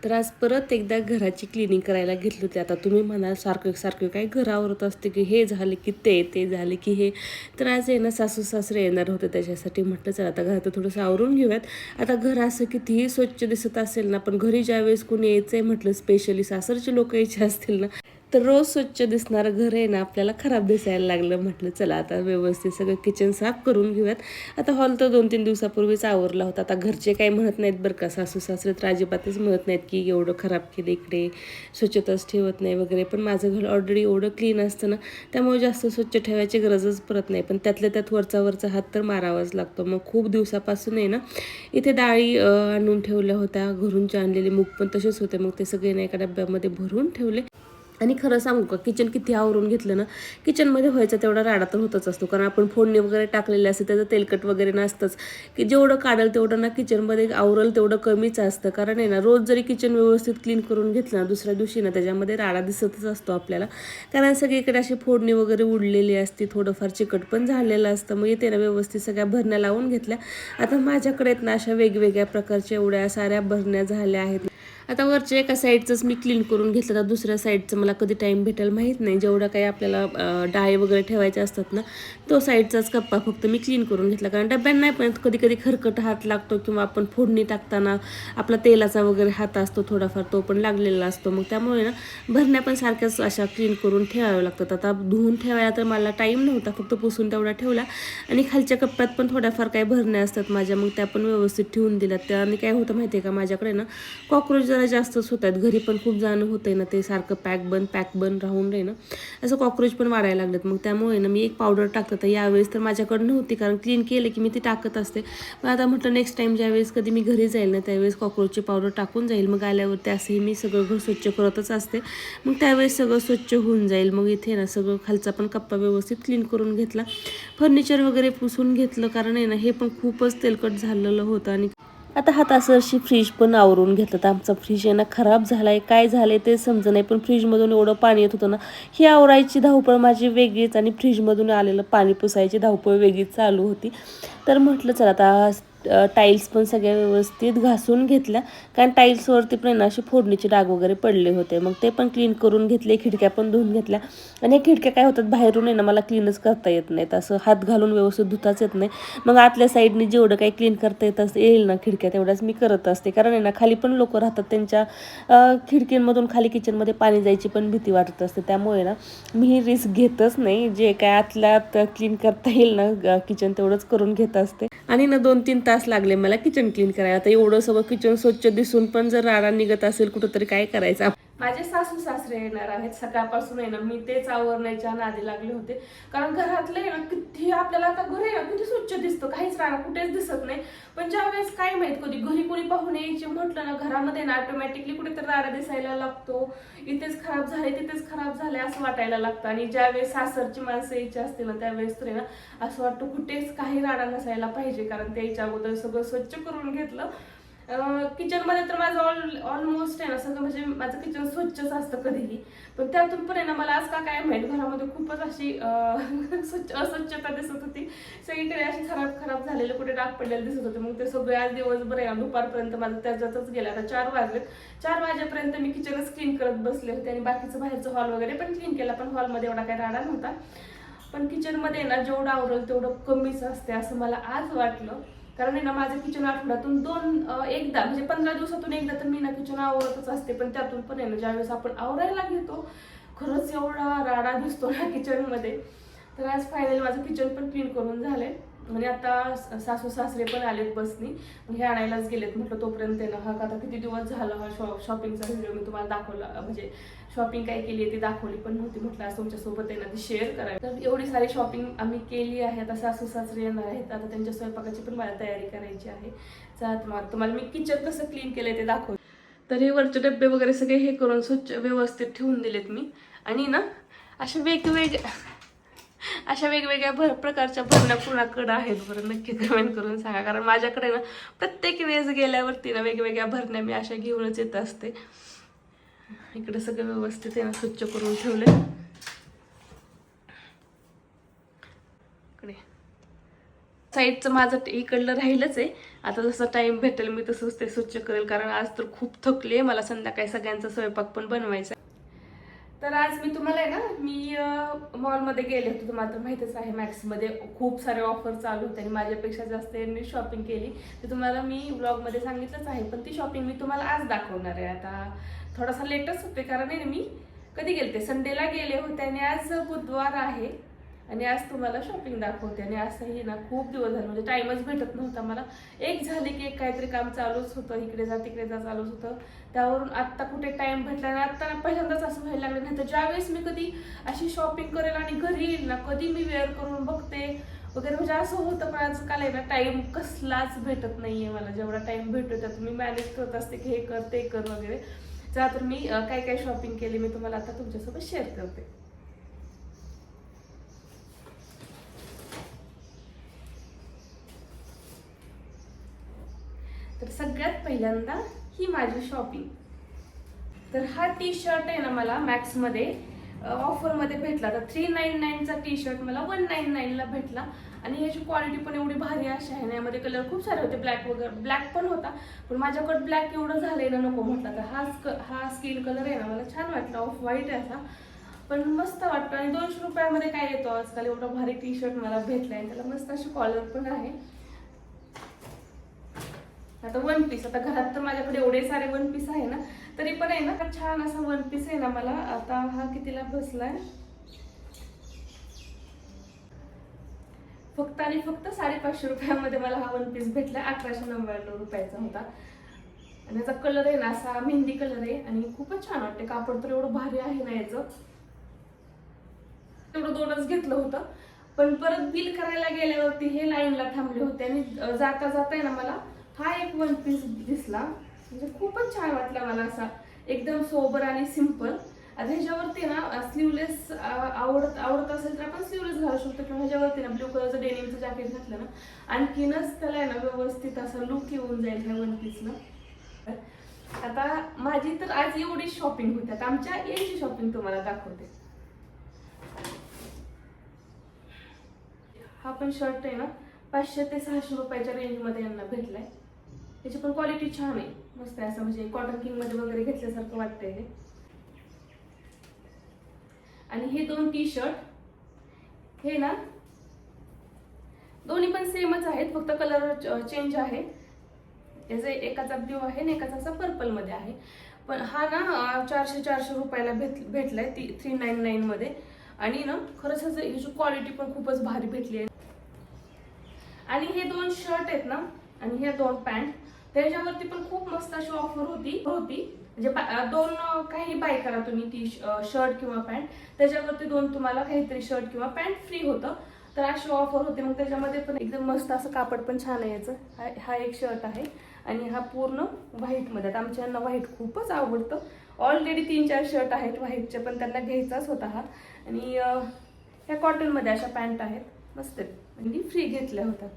तर आज परत एकदा घराची क्लिनिंग करायला घेतली होती. आता तुम्ही म्हणाल सारखं सारखं काय घर आवरत असते की हे झाले की ते झाले की हे. तर आज आहे ना सासू सासरे येणार होते, त्याच्यासाठी म्हटलं चला आता घरात थोडंसं आवरून घेऊयात. आता घर असं कितीही स्वच्छ दिसत असेल ना, पण घरी ज्यावेळेस कोणी यायचं आहे म्हटलं, स्पेशली सासरचे लोक यायचे असतील ना, तर रोज स्वच्छ दिसणारं घर आहे ना आपल्याला खराब दिसायला लागलं. म्हटलं चला आता व्यवस्थित सगळं किचन साफ करून घेऊयात. आता हॉल तर 2-3 दिवसापूर्वीच आवरला होता. आता घरचे काही म्हणत नाहीत बरं का, सासू सासरे तर अजिबातच म्हणत नाहीत की एवढं खराब केलं इकडे, स्वच्छताच ठेवत नाही वगैरे. पण माझं घर ऑलरेडी एवढं क्लीन असतं ना, त्यामुळे जास्त स्वच्छ ठेवायची गरजच पडत नाही. पण त्यातल्या त्यात वरचा हात तर मारावाच लागतो. मग खूप दिवसापासून आहे ना इथे डाळी आणून ठेवल्या होत्या, घरूनचे आणलेले मूग पण तसेच होते. मग ते सगळे ना एका डब्यामध्ये भरून ठेवले. आणि खरं सांगू का, किचन किती आवरून घेतलं ना, किचनमध्ये व्हायचा तेवढा राडा तर होतच असतो. कारण आपण फोडणी वगैरे टाकलेली असते, त्याचं तेलकट वगैरे नसतंच, की जेवढं काढेल तेवढं ना किचनमध्ये आवरल तेवढं कमीच असतं. कारण आहे ना, रोज जरी किचन व्यवस्थित क्लीन करून घेतलं ना, दुसऱ्या दिवशी ना त्याच्यामध्ये राडा दिसतच असतो आपल्याला. कारण सगळीकडे अशी फोडणी वगैरे उडलेली असते, थोडंफार चिकट पण झालेलं असतं. मग इथे ना व्यवस्थित सगळ्या भरण्या लावून घेतल्या. आता माझ्याकडे ना अशा वेगवेगळ्या प्रकारच्या एवढ्या साऱ्या भरण्या झाल्या आहेत. आता वरच्या एका साईडचंच मी क्लीन करून घेतलं, तर दुसऱ्या साईडचं मला कधी टाईम भेटेल माहीत नाही. जेवढं काही आपल्याला डाळी वगैरे ठेवायचे असतात ना, तो साईडचाच कप्पा फक्त मी क्लीन करून घेतला. कारण डब्यांना नाही, पण कधी कधी खरकट हात लागतो, किंवा आपण फोडणी टाकताना आपला तेलाचा वगैरे हात असतो थोडाफार, तो पण लागलेला असतो. मग त्यामुळे ना भरण्या पण सारख्याच अशा क्लीन करून ठेवाव्या लागतात. आता धुवून ठेवायला तर मला टाईम नव्हता, फक्त पुसून तेवढा ठेवला. आणि खालच्या कप्प्यात पण थोड्याफार काही भरण्या असतात माझ्या, मग त्या पण व्यवस्थित ठेवून दिल्यात. त्याने काय होतं माहिती आहे का, माझ्याकडे ना कॉक्रोच जरा जास्तच होत आहेत. घरी पण खूप जाणं होतंय ना, ते सारखं पॅक बंद राहून रे ना असं कॉक्रोच पण वाढायला लागलेत. मग त्यामुळे ना मी एक पावडर टाकत होते. यावेळेस तर माझ्याकडे नव्हती, कारण क्लीन केलं की मी ती टाकत असते. पण आता म्हटलं नेक्स्ट टाईम ज्यावेळेस कधी मी घरी जाईल ना, त्यावेळेस कॉक्रोचची पावडर टाकून जाईल. मग आल्यावरती असंही मी सगळं घर स्वच्छ करतच असते. मग त्यावेळेस सगळं स्वच्छ होऊन जाईल. मग इथे ना सगळं खालचा पण कप्पा व्यवस्थित क्लीन करून घेतला, फर्निचर वगैरे पुसून घेतलं. कारण आहे ना हे पण खूपच तेलकट झालेलं होतं. आणि आता हातासरशी फ्रीज पण आवरून घेतलं. तर आमचा फ्रीज आहे ना खराब झाला आहे, काय झालं आहे ते समजं नाही. पण फ्रीजमधून एवढं पाणी येत होतं ना, ही आवरायची धावपळ माझी वेगळीच, आणि फ्रीजमधून आलेलं पाणी पुसायची धावपळ वेगळीच चालू होती. तर म्हटलं चला आता टाईल्स पण सगळ्या व्यवस्थित घासून घेतल्या, कारण टाईल्सवरती पण अशी फोडणीचे डाग वगैरे पडले होते. मग ते पण क्लीन करून घेतले, खिडक्या पण धुवून घेतल्या. आणि हे खिडक्या काय होतात, बाहेरून आहे ना मला क्लीनच करता येत नाहीत, असं हात घालून व्यवस्थित धुताच येत नाही. मग आतल्या साईडने जेवढं काही क्लीन करता येईल ना खिडक्या, तेवढ्याच मी करत असते. कारण आहे ना खाली पण लोक राहतात, त्यांच्या खिडकींमधून खाली किचनमध्ये पाणी जायची पण भीती वाटत असते. त्यामुळे ना मी ही रिस्क घेतच नाही. जे काय आतल्या आत क्लीन करता येईल ना किचन, तेवढंच करून घेत असते. आणि ना 2-3 तास लागले मला किचन क्लीन करायला. आता एवढं सगळं किचन स्वच्छ दिसून पण जर राडा निघत असेल कुठंतरी, काय करायचं. माझे सासू सासरे येणार आहेत, सकाळपासून आहे ना मी तेच आवरण्याच्या नादी लागले होते. कारण घरातलं आहे ना किती आपल्याला, आता घर आहे ना किती स्वच्छ दिसतं, काहीच राडा कुठेच दिसत नाही. पण ज्यावेळेस काय माहित कधी घरी कोणी पाहुणे यायचे म्हटलं ना, घरामध्ये ना ऑटोमॅटिकली कुठेतरी राडा दिसायला लागतो. इथेच खराब झाले, तिथेच खराब झाले असं वाटायला लागतं. आणि ज्यावेळेस सासरची माणसं यायची असते ना, त्यावेळेस तर ना असं वाटतं कुठेच काही राडा नसायला पाहिजे. कारण त्याच्या अगोदर सगळं स्वच्छ करून घेतलं. किचनमध्ये तर माझं ऑलमोस्ट आहे ना सगळं, म्हणजे माझं किचन स्वच्छच असतं कधीही. पण त्यातून पण आहे ना मला आज का काय माहित घरामध्ये खूपच अशी अस्वच्छता दिसत होती. सगळीकडे अशी खराब झालेले, कुठे डाग पडलेले दिसत होते. मग ते सगळे आज दिवसभर आहे ना दुपारपर्यंत माझं त्याच्यातच गेलं. आता 4 वाजलेत, 4 वाजेपर्यंत मी किचनच क्लीन करत बसले होते. आणि बाकीचं बाहेरचं हॉल वगैरे पण क्लीन केला, पण हॉलमध्ये एवढा काही राडा नव्हता. पण किचनमध्ये ना जेवढं आवरल तेवढं कमीच असते असं मला आज वाटलं. कारण आहे ना माझं किचन आठवड्यातून एकदा, म्हणजे 15 दिवसातून एकदा तर मी ना किचन आवरतच असते. पण त्यातून पण आहे ना ज्यावेळेस आपण आवरायला घेतो, खरंच एवढा राडा दिसतो ना किचनमध्ये. तर आज फायनली माझं किचन पण क्लीन करून झालंय. आणि आता सासू सासरे पण आलेत बसनी, हे आणायलाच गेलेत. म्हटलं तोपर्यंत ना हा आता किती दिवस झाला हा शॉपिंगचा व्हिडिओ मी तुम्हाला दाखवला, म्हणजे शॉपिंग काय केली आहे ती दाखवली पण नव्हती. म्हटलं आज तुमच्यासोबत आहे ना ती शेअर करायला. तर एवढी सारी शॉपिंग आम्ही केली आहे. आता सासू सासरे येणार आहेत, आता त्यांच्या स्वयंपाकाची पण मला तयारी करायची आहे. चला तुम्हाला मी किचन कसं क्लीन केलंय ते दाखवते. तर हे वरचे डब्बे वगैरे सगळे हे करून स्वच्छ व्यवस्थित ठेवून दिलेत मी. आणि ना अशा वेगवेगळ्या प्रकारच्या भरण्या कुणाकडं आहेत बरं, नक्की कमेंट करून सांगा. कारण माझ्याकडे ना प्रत्येक वेळेस गेल्यावरती ना वेगवेगळ्या भरण्या मी अशा घेऊनच येत असते. इकडे सगळं व्यवस्थित आहे ना स्वच्छ करून ठेवले. इकडे साईडचं माझं इकडलं राहिलंच आहे. आता जसं टाइम भेटेल मी तसंच ते स्वच्छ करेल, कारण आज तर खूप थकले. मला संध्याकाळी सगळ्यांचा स्वयंपाक पण बनवायचा. तर आज मी तुम्हाला आहे ना, मी मॉलमध्ये गेले होते. तुम्हाला तर माहितीच आहे, मॅक्समध्ये खूप सारे ऑफर चालू होते आणि माझ्यापेक्षा जास्त यांनी शॉपिंग केली. ते तुम्हाला मी व्लॉगमध्ये सांगितलंच आहे, पण ती शॉपिंग मी तुम्हाला आज दाखवणार आहे. आता थोडासा लेटच होते, कारण आहे मी कधी गेलते, संडेला गेले होते आणि आज बुधवार आहे आणि आज तुम्हाला शॉपिंग दाखवते. आणि असंही ना खूप दिवस झाले, म्हणजे टाइमच भेटत नव्हता मला. एक झाले की एक काहीतरी काम चालूच होतं, इकडे जा तिकडे जा चालूच होतं. त्यावरून आत्ता कुठे टाइम भेटला आणि आत्ता पहिल्यांदाच असं व्हायला लागलं. नाही तर ज्यावेळेस मी कधी अशी शॉपिंग करेल आणि घरी येईल ना, कधी मी वेअर करून बघते वगैरे, म्हणजे असं होतं. पण आजकाल आहे ना, टाइम कसलाच भेटत नाहीये मला. जेवढा टाइम भेटतो त्यात मी मॅनेज करत असते की हे कर ते कर वगैरे. चला तर मी काय काय शॉपिंग केली मी तुम्हाला आता तुमच्यासोबत शेअर करते. तर सगळ्यात पहिल्यांदा ही माझी शॉपिंग. तर हा टी शर्ट आहे ना, मला मॅक्समध्ये ऑफरमध्ये भेटला. तर 399चा टी शर्ट मला 199ला भेटला. आणि याची क्वालिटी पण एवढी भारी अशी आहे ना. यामध्ये कलर खूप सारे होते, ब्लॅक वगैरे, ब्लॅक पण होता, पण माझ्याकडे ब्लॅक एवढं झालंय ना, नको म्हटलं. तर हा स्किन कलर आहे ना, मला छान वाटला. ऑफ व्हाईट आहे असा, पण मस्त वाटतं. आणि 200 रुपयामध्ये काय येतो आजकाल, एवढा भारी टी शर्ट मला भेटलाय. त्याला मस्त अशी कॉलर पण आहे. आता वन पीस, आता घरात तर माझ्याकडे एवढे सारे वन पीस आहे ना, तरी पण आहे ना, छान असा वन पीस आहे ना मला. आता हा कितीला बसलाय, फक्त आणि फक्त 550 रुपयामध्ये मला हा वन पीस भेटला. 1199 रुपयाचा होता. आणि याचा कलर आहे ना, असा मेहंदी कलर आहे आणि खूपच छान वाटते. कापड तर एवढं भारी आहे ना याचं. तेवढं 2च घेतलं होतं, पण परत बिल करायला गेल्यावरती हे लाईनला थांबले होते आणि जाता जाता आहे ना, मला हा एक वन पीस दिसला. म्हणजे खूपच छान वाटला मला, असा एकदम सोबर आणि सिंपल. आता ह्याच्यावरती ना स्लीवलेस आवडत असेल तर आपण स्लीवलेस घालू शकतो, किंवा ह्याच्यावरती ना ब्ल्यू कलरचं डेनिमचं जॅकेट घातलं ना, आणखीनच त्याला आहे ना व्यवस्थित असा लुक येऊन जाईल ह्या वन पीसला. आता माझी तर आज एवढी शॉपिंग होती. आता आमच्या याची शॉपिंग तुम्हाला दाखवते. हा पण शर्ट आहे ना, 500 ते 600 रुपयाच्या रेंजमध्ये यांना भेटलाय. त्याची पण क्वालिटी छान आहे, मस्त आहे. असं म्हणजे कॉटन किंग मध्ये वगैरे घेतल्यासारखं वाटतंय हे. आणि हे 2 टी शर्ट हे ना, दोन्ही पण सेमच आहेत, फक्त कलर चेंज आहे. याचे एकाचा ब्ल्यू आहे आणि एकाचा असा पर्पल मध्ये आहे. पण हा ना 400 रुपयाला भेटलाय 399 मध्ये. आणि ना खरंच ह्याची क्वालिटी पण खूपच भारी भेटली आहे. आणि हे 2 शर्ट आहेत ना, आणि हे 2 पॅन्ट, त्याच्यावरती पण खूप मस्त अशी ऑफर होती. म्हणजे 2 काही बाय करा तुम्ही टी शर्ट किंवा पॅन्ट, त्याच्यावरती 2 तुम्हाला काहीतरी शर्ट किंवा पॅन्ट फ्री होतं. तर अशी ऑफर होती. मग त्याच्यामध्ये पण एकदम मस्त असं कापड पण छान आहे याचं. हा एक शर्ट आहे आणि हा पूर्ण व्हाईटमध्ये. आता आमच्या यांना व्हाईट खूपच आवडतं. ऑलरेडी 3-4 शर्ट आहेत व्हाईटचे, पण त्यांना घ्यायचाच होता हा. आणि ह्या कॉटनमध्ये अशा पॅन्ट आहेत, मस्त आहेत, म्हणजे फ्री घेतल्या होत्या.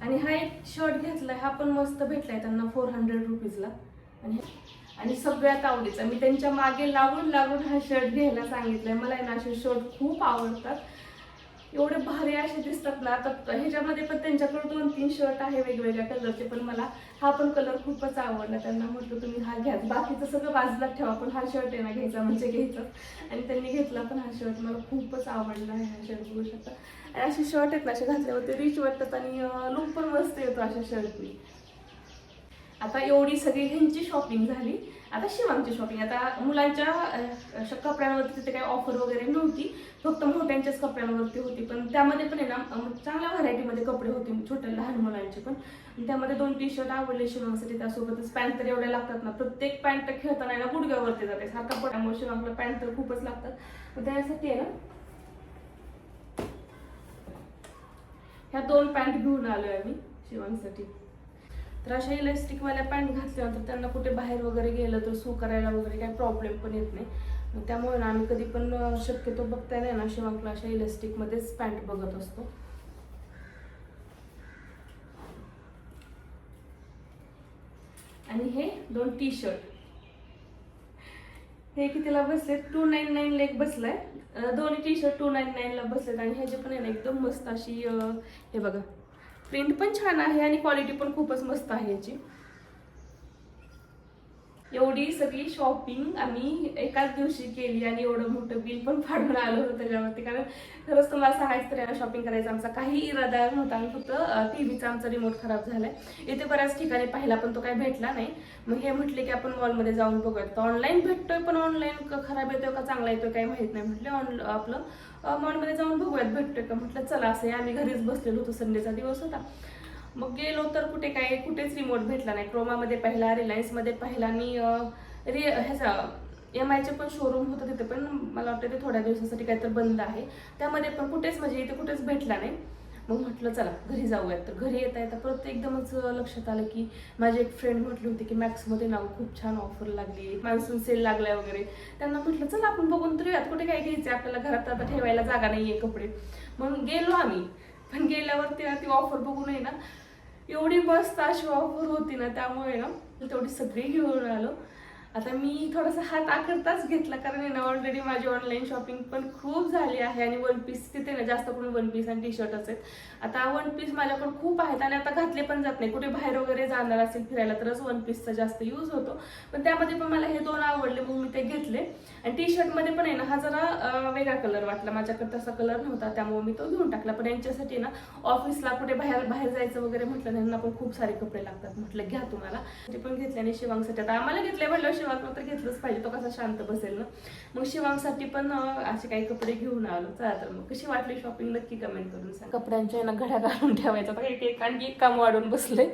आणि हा एक शर्ट घेतलाय, हा पण मस्त भेटलाय त्यांना 400 रुपीजला. आणि सगळ्यात आवडीचा, मी त्यांच्या मागे लागून हा शर्ट घ्यायला सांगितलाय. मला आहे ना असे शर्ट खूप आवडतात, एवढे भारी असे दिसतात ना. आता ह्याच्यामध्ये पण त्यांच्याकडे 2-3 शर्ट आहे वेगवेगळ्या कलरचे, पण मला हा पण कलर खूपच आवडला. त्यांना म्हटलं तुम्ही हा घ्या, बाकीचं सगळं बाजूला ठेवा, पण हा शर्ट आहे ना घ्यायचा म्हणजे घ्यायचा. आणि त्यांनी घेतला पण हा शर्ट. मला खूपच आवडला आहे हा शर्ट, बघू शकता. आणि असे शर्ट आहेत ना, असे घातल्यावरती रिच वाटतात आणि लुक पण मस्त येतो अशा शर्टनी. आता एवढी सगळी ह्यांची शॉपिंग झाली. आता शिवांची शॉपिंग. आता मुलांच्या कपड्यांवरती तिथे काही ऑफर वगैरे नव्हती, फक्त मोठ्यांच्याच कपड्यांवरती होती. पण त्यामध्ये पण आहे ना चांगल्या व्हरायटीमध्ये कपडे होते, छोट्या लहान मुलांचे पण. त्यामध्ये 2 टी शर्ट आवडले शिवांसाठी. त्यासोबतच पॅन्ट तर एवढ्या लागतात ना, प्रत्येक पॅन्ट खेळताना ना गुडघ्यावरती जाते सारखा पडामुळे. शिवांना पॅन्ट तर खूपच लागतात. तर त्यासाठी आहे ना ह्या 2 पॅन्ट घेऊन आलोय आम्ही शिवांसाठी. तर अशा इलास्टिकवाल्या पॅन्ट घातल्यानंतर त्यांना कुठे बाहेर वगैरे गेलं तर सू करायला वगैरे काही प्रॉब्लेम पण येत नाही. त्यामुळे ना आम्ही कधी पण शक्यतो बघताय नाही ना, शिवांकला अशा इलास्टिकमध्येच पॅन्ट बघत असतो. आणि हे 2 टी शर्ट, हे कितीला बसले 299 ला एक बसलाय. दोन्ही टी शर्ट 299 ला बसलेत आणि ह्याचे पण आहे ना एकदम मस्त अशी हे बघा प्रिंट पण छान आहे आणि क्वालिटी पण खूपच मस्त आहे याची. एवढी सगळी शॉपिंग आम्ही एकाच दिवशी केली आणि एवढं मोठं बिल पण फाडून आलो होतं त्याच्यावरती. कारण खरंच तुम्हाला सांगायचं तर याला शॉपिंग करायचा आमचा काही इरादा नव्हता. आम्ही फक्त टीव्हीचा आमचा रिमोट खराब झालाय. इथे बऱ्याच ठिकाणी पाहिला पण तो काही भेटला नाही. मग हे म्हटले की आपण मॉलमध्ये जाऊन बघूयात. तर ऑनलाईन भेटतोय पण ऑनलाईन खराब येतोय का चांगला येतोय काही माहित नाही. म्हटलं आपलं मॉलमध्ये जाऊन बघूयात भेटतोय का. म्हटलं चला असं आम्ही घरीच बसलेलो होतो, संडेचा दिवस होता. मग गेलो तर कुठेच रिमोट भेटला नाही. क्रोमामध्ये पाहिला, रिलायन्समध्ये पाहिला आणि ह्याचा MIचे पण शोरूम होतं तिथे, पण मला वाटतं ते थोड्या दिवसासाठी काहीतरी बंद आहे. त्यामध्ये पण कुठेच म्हणजे इथे कुठेच भेटला नाही. मग म्हटलं चला घरी जाऊयात. तर घरी येता येता परत एकदमच लक्षात आलं की माझी एक फ्रेंड म्हटली होती की मॅक्समध्ये ना खूप छान ऑफर लागली, मान्सून सेल लागलाय वगैरे. त्यांना म्हटलं चला आपण बघून तर यात कुठे काय घ्यायचं, आपल्याला घरात आता ठेवायला जागा नाहीये कपडे. मग गेलो आम्ही. पण गेल्यावरती ती ऑफर बघून आहे ना एवढी मस्त अशी ऑफर होती ना, त्यामुळे ना तेवढी सगळी घेऊन आलो. आता मी थोडासा हात आखडताच घेतला कारण आहे ना ऑलरेडी माझी ऑनलाईन शॉपिंग पण खूप झाली आहे आणि वन पीस तिथे ना जास्त करून वन पीस आणि टी शर्टच आहेत. आता वन पीस माझ्याकडे खूप आहेत आणि आता घातले पण जात नाही. कुठे बाहेर वगैरे जाणार असेल फिरायला तरच वन पीसचा जास्त यूज होतो. पण त्यामध्ये पण मला हे दोन आवडले म्हणून मी ते घेतले. आणि टी शर्टमध्ये पण आहे ना हा जरा वेगळा कलर वाटला, माझ्याकडे तसा कलर नव्हता त्यामुळे मी तो घेऊन टाकला. पण यांच्यासाठी ना ऑफिसला कुठे बाहेर जायचं वगैरे म्हटलं त्यांना पण खूप सारे कपडे लागतात. म्हटलं घ्या तुम्हाला, ते पण घेतले. आणि शिवांगसाठी आता आम्हाला घेतले म्हटलं शिवांग तर घेतलंच पाहिजे, तो कसा शांत बसेल ना. मग शिवांगसाठी पण असे काही कपडे घेऊन आलो. चला तर मग कशी वाटली शॉपिंग नक्की कमेंट करून सांग. कपड्यांच्या ना घड्या घालून ठेवायचा आता एक काम वाढून बसले.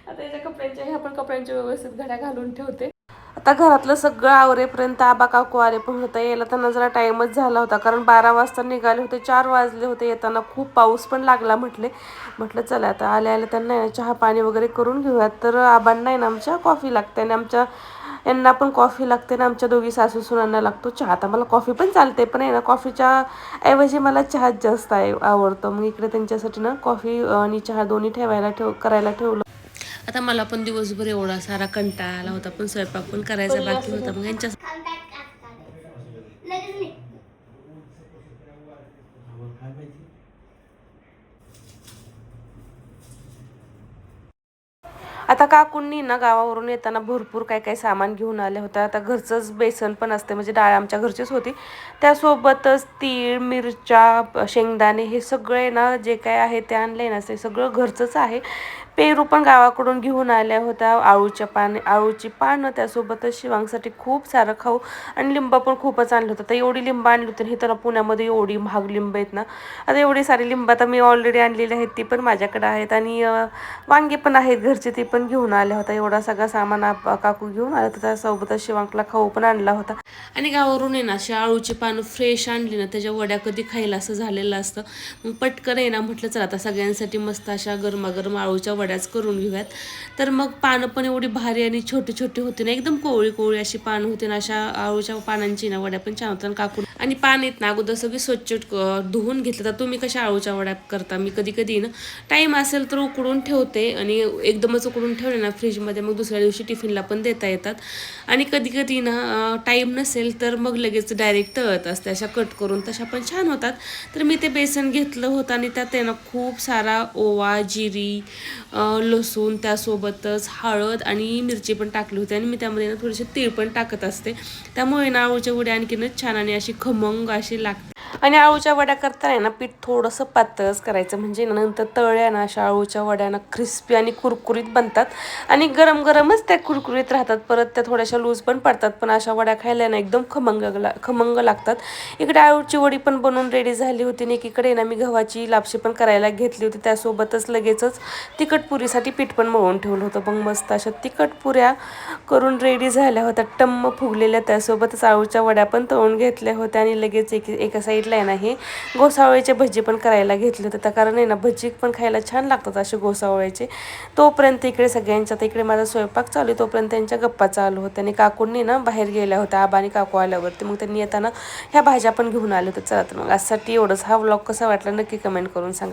आता याच्या कपड्यांच्या ह्या पण कपड्यांच्या व्यवस्थित घड्या घालून ठेवते. आता घरातलं सगळं आवरेपर्यंत आबा काकू आले पण होता. यायला त्यांना जरा टाईमच झाला होता कारण 12 वाजता निघाले होते, 4 वाजले होते येताना. खूप पाऊस पण लागला. म्हटलं चला आता आल्या त्यांना चहा पाणी वगैरे करून घेऊयात. तर आबांना आहे ना आमच्या कॉफी लागते आणि आमच्या यांना पण कॉफी लागते ना. आमच्या दोघी सासू सुनांना लागतो चहा. आता मला कॉफी पण चालते पण आहे ना कॉफीच्या ऐवजी मला चहाच जास्त आवडतो. मग इकडे त्यांच्यासाठी ना कॉफी आणि चहा दोन्ही करायला ठेवलं. आता मला पण दिवसभर एवढा सारा कंटाळा आला होता पण स्वयंपाक पण करायचा बाकी होता. मग यांच्या आता काकूंनी ना गावावरून येताना भरपूर काय सामान घेऊन आले होते. आता घरचंच बेसन पण असते म्हणजे डाळ आमच्या घरचीच होती. त्यासोबतच तीळ, मिरच्या, शेंगदाणे हे सगळे ना जे काय आहे ते आणले ना ते सगळं घरचंच आहे. पेरू पण गावाकडून घेऊन आल्या होत्या, आळूची पानं, त्यासोबतच शिवांगसाठी खूप सारं खाऊ आणि लिंब पण खूपच आणलं होतं. तर एवढी लिंब आणली होती. हे तर पुण्यामध्ये एवढी महाग लिंब आहेत ना. आता एवढी सारी लिंब आता मी ऑलरेडी आणलेली आहेत ती पण माझ्याकडे आहेत आणि वांगे पण आहेत घरचे ते पण घेऊन आल्या होता. एवढा सगळा सामान काकू घेऊन आला होता. त्यासोबतच शिवांगला खाऊ पण आणला होता. आणि गावावरून आहे ना अशी आळूची पानं फ्रेश आणली ना त्याच्या वड्या कधी खायला असं झालेलं असतं. मग पटकन आहे ना म्हटलं चला आता सगळ्यांसाठी मस्त अशा गरमागरम आळूच्या वड्याच करून घेऊयात. तर मग पानं पण एवढी भारी आणि छोटी छोटी होती ना, एकदम कोवळी अशी पानं होती ना. अशा आळूच्या पानांची ना वड्या पण छान होत्या. काकू आणि पान आहेत ना अगोदर सगळी स्वच्छ धुवून घेतलं. तर तुम्ही कशा आळूच्या वड्या करता? मी कधी ना टाईम असेल तर उकडून ठेवते आणि एकदमच उकडून ठेवले ना फ्रीजमध्ये मग दुसऱ्या दिवशी टिफिनला पण देता येतात. आणि कधी ना टाईम नसेल तर मग लगेच डायरेक्ट तळत असते अशा कट करून, तशा पण छान होतात. तर मी ते बेसन घेतलं होतं आणि त्यात आहे ना खूप सारा ओवा, जिरी, लसूण, त्यासोबतच हळद आणि मिरची पण टाकली होती. आणि मी त्यामध्ये ना थोडेसे तीळ पण टाकत असते. त्यामुळे ना आळूच्या वड्या आणखीनच छान आणि अशी खमंग अशी लागते. आणि आळूच्या वड्या करताना ना पीठ थोडंसं पातळच करायचं म्हणजे नंतर तळल्या ना अशा आळूच्या वड्या ना क्रिस्पी आणि कुरकुरीत बनतात. आणि गरमच त्या कुरकुरीत राहतात. परत त्या थोड्याशा लूज पण पडतात. पण अशा वड्या खायला ना एकदम खमंग लागतात. इकडे आळूची वडी पण बनवून रेडी झाली होती आणि एकीकडे ना मी गव्हाची लापशी पण करायला घेतली होती. त्यासोबतच लगेचच तिखट पुरीसाठी पीठ पण मळून ठेवलं होतं. मग मस्त अशा तिखट पुऱ्या करून रेडी झाल्या होत्या, टम्म फुगलेल्या. त्यासोबतच आळूच्या वड्या पण तळून घेतल्या होत्या आणि लगेच एका साईडला आहे ना हे गोसावळ्याचे भजी पण करायला घेतले होते. त्या कारण आहे ना भजी पण खायला छान लागतात असे गोसावळ्याचे. तोपर्यंत इकडे सगळ्यांच्या इकडे माझा स्वयंपाक चालू आहे, तोपर्यंत त्यांच्या गप्पा चालू होत्या. आणि काकूंनी ना बाहेर गेल्या होत्या आबा आणि काकू आल्यावरती. मग त्यांनी येताना ह्या भाज्या पण घेऊन आल्या होत्या. चला तर मग आजसाठी एवढंच. हा व्लॉग कसा वाटला नक्की कमेंट करून सांगा.